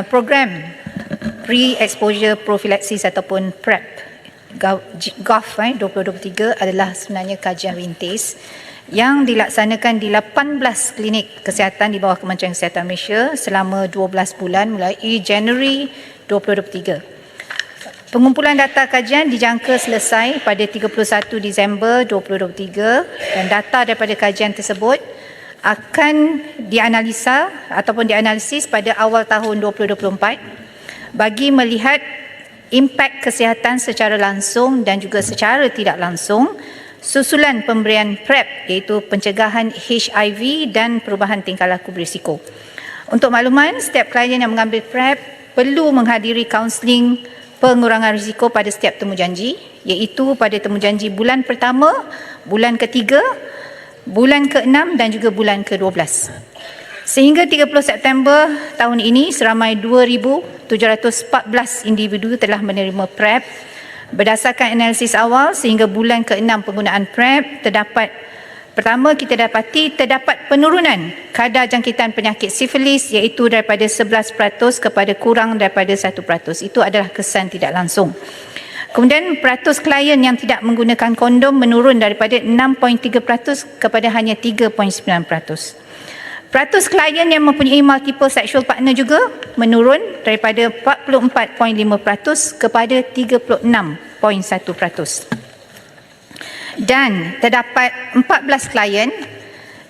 program pre-exposure prophylaxis ataupun PrEP GOV 2023 adalah sebenarnya kajian rintis yang dilaksanakan di 18 klinik kesihatan di bawah Kementerian Kesihatan Malaysia selama 12 bulan mulai Januari 2023. Pengumpulan data kajian dijangka selesai pada 31 Disember 2023 dan data daripada kajian tersebut akan dianalisa ataupun dianalisis pada awal tahun 2024 bagi melihat impak kesihatan secara langsung dan juga secara tidak langsung susulan pemberian PrEP iaitu pencegahan HIV dan perubahan tingkah laku berisiko. Untuk makluman, setiap klien yang mengambil PrEP perlu menghadiri kaunseling pengurangan risiko pada setiap temujanji iaitu pada temujanji bulan pertama, bulan ketiga, bulan ke-6 dan juga bulan ke-12. Sehingga 30 September tahun ini seramai 2,714 individu telah menerima PrEP. Berdasarkan analisis awal sehingga bulan ke-6 penggunaan PrEP terdapat penurunan kadar jangkitan penyakit sifilis iaitu daripada 11% kepada kurang daripada 1%. Itu adalah kesan tidak langsung. Kemudian peratus klien yang tidak menggunakan kondom menurun daripada 6.3% kepada hanya 3.9%. Peratus klien yang mempunyai multiple sexual partner juga menurun daripada 44.5% kepada 36.1%. Dan terdapat 14 klien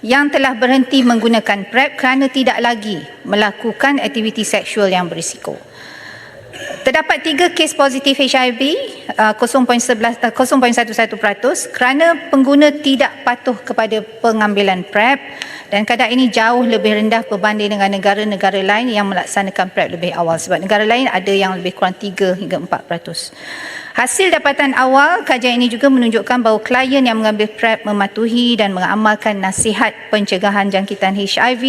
yang telah berhenti menggunakan PrEP kerana tidak lagi melakukan aktiviti seksual yang berisiko. Terdapat 3 kes positif HIV 0.11% kerana pengguna tidak patuh kepada pengambilan PrEP dan kadar ini jauh lebih rendah berbanding dengan negara-negara lain yang melaksanakan PrEP lebih awal sebab negara lain ada yang lebih kurang 3 hingga 4%. Hasil dapatan awal kajian ini juga menunjukkan bahawa klien yang mengambil PrEP mematuhi dan mengamalkan nasihat pencegahan jangkitan HIV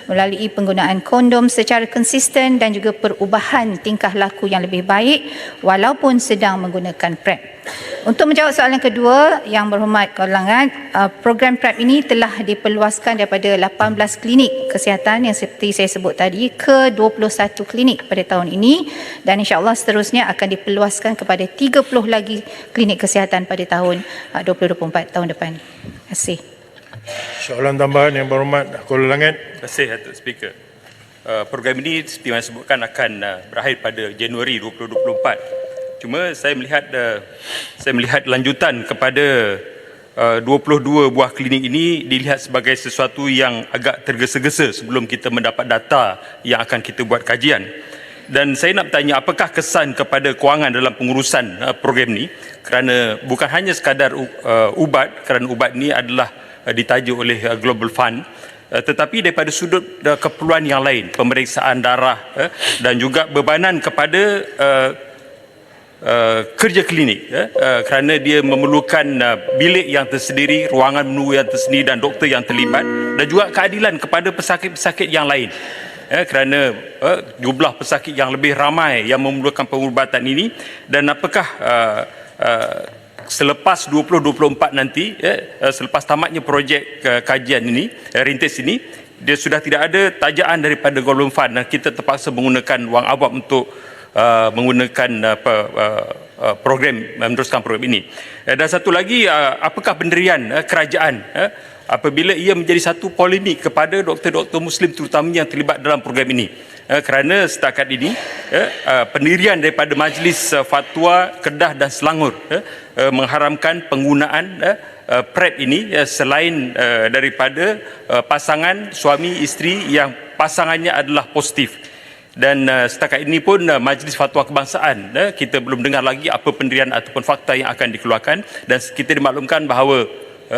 melalui penggunaan kondom secara konsisten dan juga perubahan tingkah laku yang lebih baik walaupun sedang menggunakan PrEP. Untuk menjawab soalan kedua, Yang Berhormat Kalangan, program PrEP ini telah diperluaskan daripada 18 klinik kesihatan yang seperti saya sebut tadi ke 21 klinik pada tahun ini dan insya-Allah seterusnya akan diperluaskan kepada 30 lagi klinik kesihatan pada tahun 2024 tahun depan. Terima kasih. Soalan tambahan Yang Berhormat Kalangan. Terima kasih Datuk Speaker. Program ini seperti yang disebutkan akan berakhir pada Januari 2024. Cuma saya melihat lanjutan kepada 22 buah klinik ini dilihat sebagai sesuatu yang agak tergesa-gesa sebelum kita mendapat data yang akan kita buat kajian. Dan saya nak bertanya apakah kesan kepada kewangan dalam pengurusan program ini kerana bukan hanya sekadar ubat kerana ubat ini adalah ditaja oleh Global Fund tetapi daripada sudut keperluan yang lain, pemeriksaan darah dan juga bebanan kepada kerja klinik kerana dia memerlukan bilik yang tersendiri, ruangan menunggu yang tersendiri dan doktor yang terlibat dan juga keadilan kepada pesakit-pesakit yang lain kerana jumlah pesakit yang lebih ramai yang memerlukan pengubatan ini dan apakah selepas 2024 nanti selepas tamatnya projek kajian ini rintis ini dia sudah tidak ada tajaan daripada Golden Fund dan kita terpaksa menggunakan wang awam untuk menggunakan program meneruskan program ini. Dan satu lagi, apakah pendirian kerajaan apabila ia menjadi satu polemik kepada doktor-doktor Muslim terutamanya yang terlibat dalam program ini kerana setakat ini pendirian daripada Majlis Fatwa Kedah dan Selangor mengharamkan penggunaan PrEP ini selain daripada pasangan suami isteri yang pasangannya adalah positif. Dan setakat ini pun Majlis Fatwa Kebangsaan kita belum dengar lagi apa pendirian ataupun fakta yang akan dikeluarkan dan kita dimaklumkan bahawa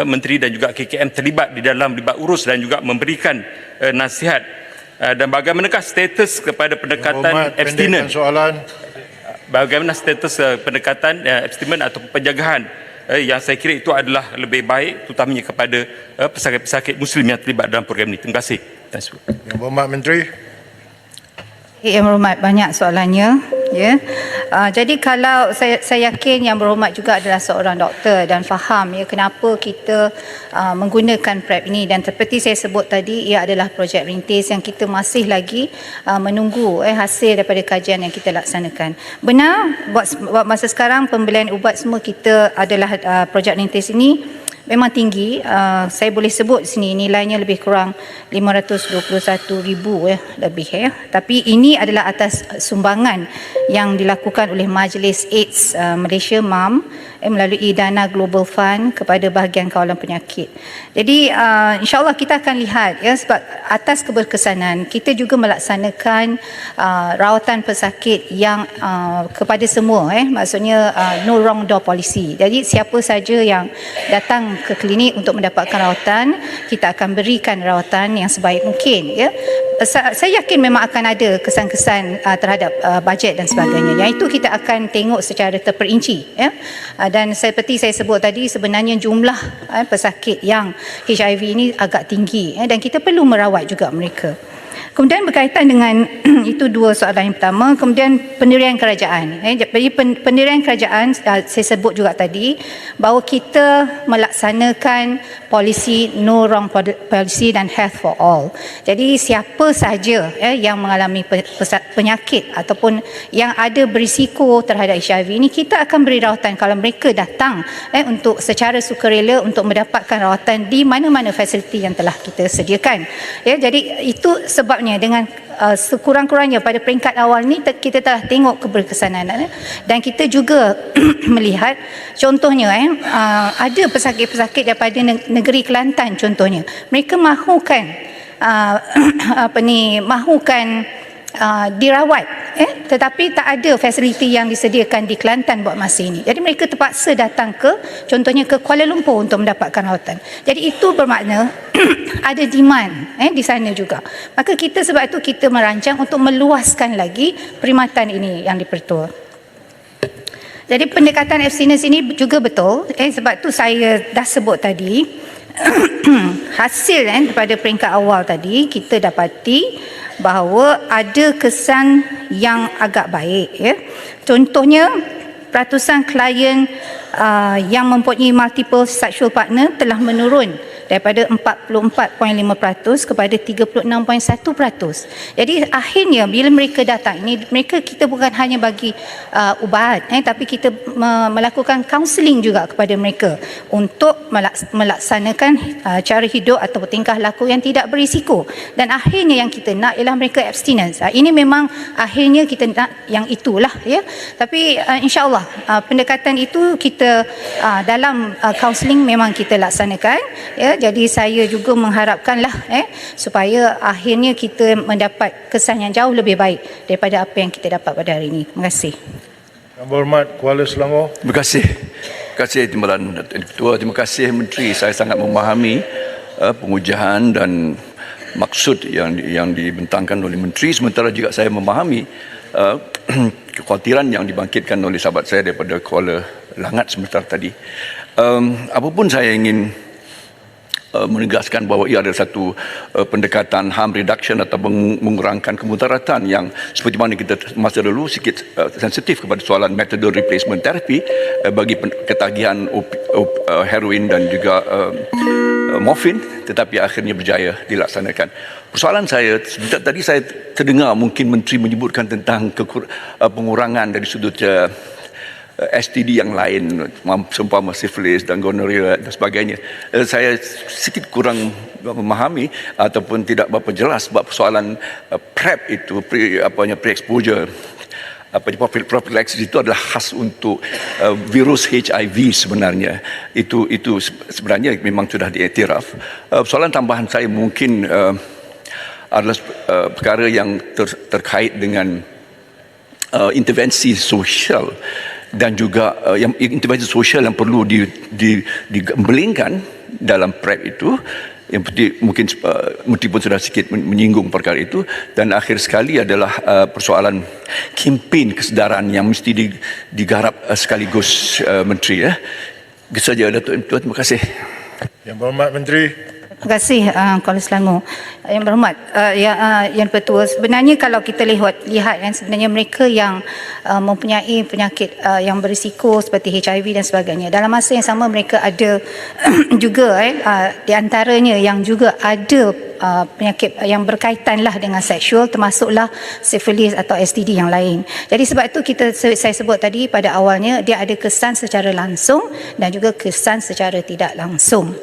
Menteri dan juga KKM terlibat di dalam libat urus dan juga memberikan nasihat dan bagaimanakah status kepada pendekatan abstinent bagaimana status pendekatan abstinent atau penjagaan yang saya kira itu adalah lebih baik terutamanya kepada pesakit-pesakit Muslim yang terlibat dalam program ini. Terima kasih. Yang Berhormat Menteri. Yang Berhormat, banyak soalannya. Jadi kalau saya yakin Yang Berhormat juga adalah seorang doktor dan faham ya kenapa kita menggunakan PrEP ini, dan seperti saya sebut tadi, ia adalah projek rintis yang kita masih lagi menunggu hasil daripada kajian yang kita laksanakan. Benar, buat masa sekarang pembelian ubat semua kita adalah projek rintis ini memang tinggi. Saya boleh sebut sini nilainya lebih kurang 521,000 lebih ya. Tapi ini adalah atas sumbangan yang dilakukan oleh Majlis AIDS Malaysia MAM melalui dana Global Fund kepada bahagian kawalan penyakit. Jadi insya-Allah kita akan lihat ya, sebab atas keberkesanan kita juga melaksanakan rawatan pesakit yang kepada semua maksudnya no wrong door policy. Jadi siapa saja yang datang ke klinik untuk mendapatkan rawatan, kita akan berikan rawatan yang sebaik mungkin ya. Saya yakin memang akan ada kesan-kesan terhadap bajet dan sebagainya. Yang itu kita akan tengok secara terperinci ya. Dan seperti saya sebut tadi, sebenarnya jumlah pesakit yang HIV ini agak tinggi dan kita perlu merawat juga mereka. Kemudian berkaitan dengan itu dua soalan yang pertama. Kemudian pendirian kerajaan. Jadi pendirian kerajaan saya sebut juga tadi bahawa kita melaksanakan polisi no wrong policy dan health for all. Jadi siapa saja yang mengalami penyakit ataupun yang ada berisiko terhadap HIV ini, kita akan beri rawatan kalau mereka datang untuk secara sukarela untuk mendapatkan rawatan di mana-mana fasiliti yang telah kita sediakan. Jadi itu sebabnya dengan sekurang-kurangnya pada peringkat awal ni kita telah tengok keberkesanan dan kita juga melihat contohnya ada pesakit-pesakit daripada negeri Kelantan contohnya, mereka mahukan mahukan dirawat tetapi tak ada fasiliti yang disediakan di Kelantan buat masa ini. Jadi mereka terpaksa datang contohnya ke Kuala Lumpur untuk mendapatkan rawatan. Jadi itu bermakna ada demand di sana juga. Maka kita sebab itu kita merancang untuk meluaskan lagi perkhidmatan ini yang di-Pertua. Jadi pendekatan abstinence ini juga betul sebab tu saya dah sebut tadi hasil daripada peringkat awal tadi kita dapati bahawa ada kesan yang agak baik ya. Contohnya ratusan klien yang mempunyai multiple sexual partner telah menurun daripada 44.5% kepada 36.1%. Jadi akhirnya bila mereka datang ini, kita bukan hanya bagi ubat tapi kita melakukan counselling juga kepada mereka untuk melaksanakan cara hidup atau tingkah laku yang tidak berisiko. Dan akhirnya yang kita nak ialah mereka abstinence. Ini memang akhirnya kita nak yang itulah ya. Tapi insya-Allah pendekatan itu kita dalam counselling memang kita laksanakan ya. Jadi saya juga mengharapkanlah supaya akhirnya kita mendapat kesan yang jauh lebih baik daripada apa yang kita dapat pada hari ini. Terima kasih. Yang Berhormat Kuala Selangor. Terima kasih. Terima kasih Timbalan Ketua. Terima kasih Menteri. Saya sangat memahami pengujahan dan maksud yang dibentangkan oleh Menteri. Sementara juga saya memahami kekhawatiran yang dibangkitkan oleh sahabat saya daripada Kuala Langat sebentar tadi. Apapun saya ingin menegaskan bahawa ia adalah satu pendekatan harm reduction atau mengurangkan kemudaratan yang seperti mana kita masa dulu sikit sensitif kepada soalan methadone replacement therapy bagi ketagihan heroin dan juga morfin, tetapi akhirnya berjaya dilaksanakan. Persoalan saya, tadi saya terdengar mungkin Menteri menyebutkan tentang pengurangan dari sudut STD yang lain, seumpama sifilis dan gonorrhea dan sebagainya. Saya sedikit kurang memahami ataupun tidak berapa jelas sebab persoalan PrEP itu, pre-exposure prophylaxis itu adalah khas untuk virus HIV sebenarnya. Itu sebenarnya memang sudah diiktiraf. Soalan tambahan saya mungkin adalah perkara yang terkait dengan intervensi sosial dan juga yang intervensi sosial yang perlu digembelingkan dalam PrEP itu, yang mungkin Menteri pun sudah sedikit menyinggung perkara itu. Dan akhir sekali adalah persoalan kempen kesedaran yang mesti digarap sekaligus Menteri ya. Itu saja Datuk. Terima kasih. Yang Berhormat Menteri. Terima Terima kasih Kuala Selangor. Yang berhormat Yang Pertua, sebenarnya kalau kita lihat kan, sebenarnya mereka yang mempunyai penyakit yang berisiko seperti HIV dan sebagainya, dalam masa yang sama mereka ada juga di antaranya yang juga ada penyakit yang berkaitan lah dengan seksual, termasuklah sifilis atau STD yang lain. Jadi sebab itu saya sebut tadi pada awalnya, dia ada kesan secara langsung dan juga kesan secara tidak langsung.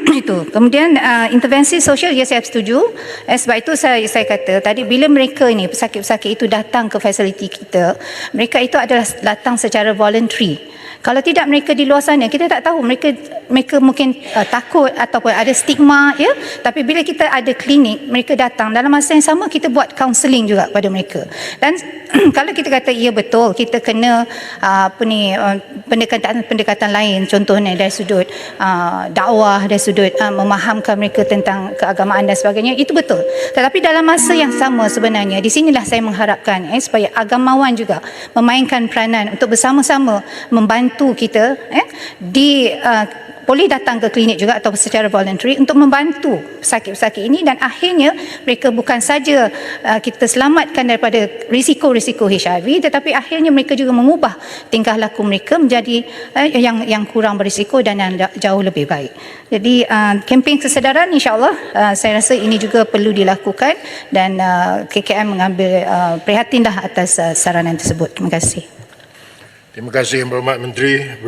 Itu. Kemudian intervensi sosial, ya saya setuju. Sebab itu saya kata tadi, bila mereka ini pesakit-pesakit itu datang ke fasiliti kita, mereka itu adalah datang secara voluntary. Kalau tidak, mereka di luar sana kita tak tahu, mereka mungkin takut ataupun ada stigma, ya. Tapi bila kita ada klinik, mereka datang, dalam masa yang sama kita buat counselling juga pada mereka. Dan kalau kita kata ya betul, kita kena pendekatan lain, contohnya dari sudut dakwah, dari sudut memahamkan mereka tentang keagamaan dan sebagainya, itu betul. Tetapi dalam masa yang sama sebenarnya, di sinilah saya mengharapkan supaya agamawan juga memainkan peranan untuk bersama-sama membantu kita boleh datang ke klinik juga atau secara voluntary untuk membantu pesakit-pesakit ini, dan akhirnya mereka bukan saja kita selamatkan daripada risiko-risiko HIV, tetapi akhirnya mereka juga mengubah tingkah laku mereka menjadi yang kurang berisiko dan yang jauh lebih baik. Jadi kempen kesedaran, insya-Allah saya rasa ini juga perlu dilakukan, dan KKM mengambil prihatinlah atas saranan tersebut. Terima kasih. Terima kasih Yang Berhormat Menteri.